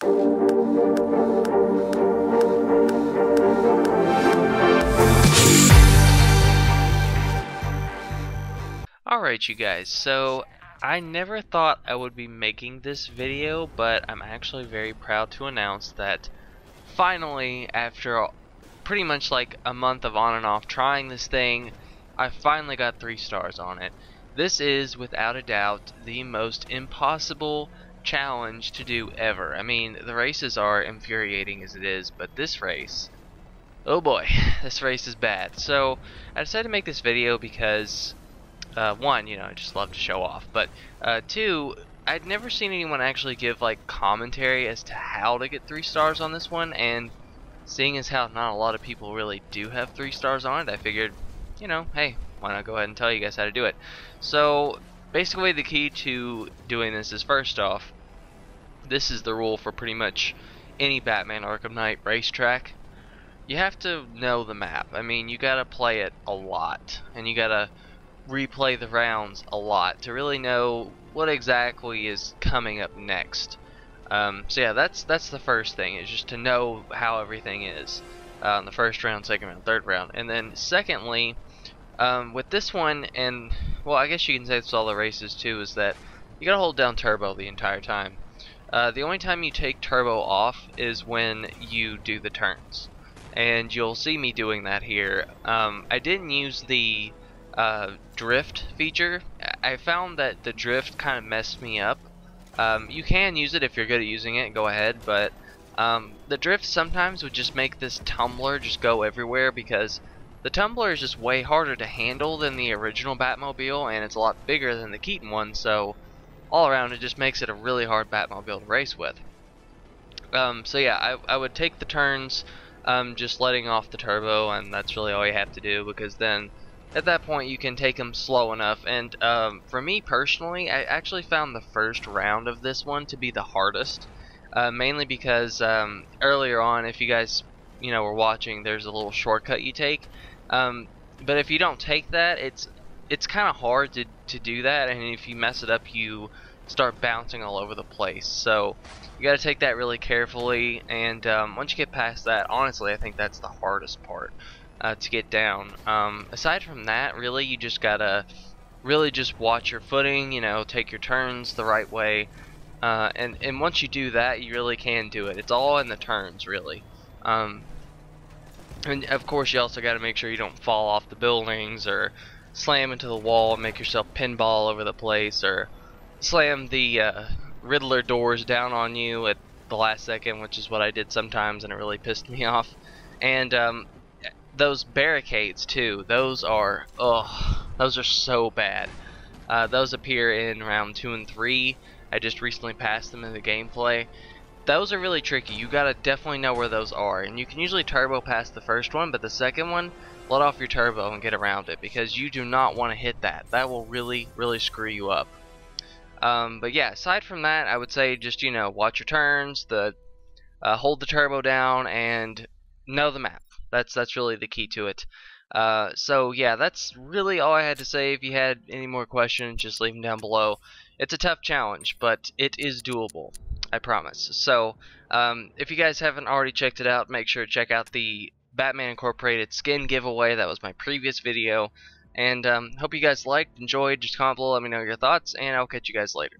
Alright you guys, so I never thought I would be making this video, but I'm actually very proud to announce that finally, after pretty much like a month of on and off trying this thing, I finally got 3 stars on it. This is without a doubt the most impossible challenge to do ever. I mean, the races are infuriating as it is, but this race, oh boy, this race is bad. So I decided to make this video because one, I just love to show off, but two, I'd never seen anyone actually give like commentary as to how to get 3 stars on this one, and seeing as how not a lot of people really do have 3 stars on it, I figured, hey, why not go ahead and tell you guys how to do it. So basically the key to doing this is, first off, this is the rule for pretty much any Batman Arkham Knight racetrack. You have to know the map. I mean, you gotta play it a lot, and you gotta replay the rounds a lot to really know what exactly is coming up next. So yeah, that's the first thing, is just to know how everything is. The first round, second round, third round. And then secondly, with this one, and well, I guess you can say it's all the races too, is that you gotta hold down turbo the entire time. The only time you take turbo off is when you do the turns, and you'll see me doing that here. I didn't use the drift feature. I found that the drift kind of messed me up. You can use it if you're good at using it, go ahead, but the drift sometimes would just make this tumbler just go everywhere, because the tumbler is just way harder to handle than the original Batmobile, and it's a lot bigger than the Keaton one, so all around it just makes it a really hard Batmobile to race with. So yeah, I would take the turns just letting off the turbo, and that's really all you have to do, because then at that point you can take them slow enough. And for me personally, I actually found the first round of this one to be the hardest, mainly because earlier on, if you guys were watching, there's a little shortcut you take, but if you don't take that, it's kind of hard to do that, and if you mess it up you start bouncing all over the place. So you got to take that really carefully, and once you get past that, honestly I think that's the hardest part to get down. Aside from that, really you just gotta really just watch your footing, take your turns the right way, and once you do that, you really can do it. It's all in the turns, really. And of course you also got to make sure you don't fall off the buildings or slam into the wall and make yourself pinball all over the place, or slam the Riddler doors down on you at the last second, which is what I did sometimes, and it really pissed me off. And those barricades too, those are so bad. Those appear in round 2 and 3. I just recently passed them in the gameplay. Those are really tricky. You gotta definitely know where those are, and you can usually turbo past the first one, but the second one, let off your turbo and get around it, because you do not want to hit that. That will really screw you up. But yeah, aside from that, I would say just watch your turns, hold the turbo down, and know the map. That's really the key to it. So yeah, that's really all I had to say. If you had any more questions, just leave them down below. It's a tough challenge, but it is doable, I promise. So if you guys haven't already checked it out, make sure to check out the Batman Incorporated skin giveaway. That was my previous video, and hope you guys liked, enjoyed. Just comment below, let me know your thoughts, and I'll catch you guys later.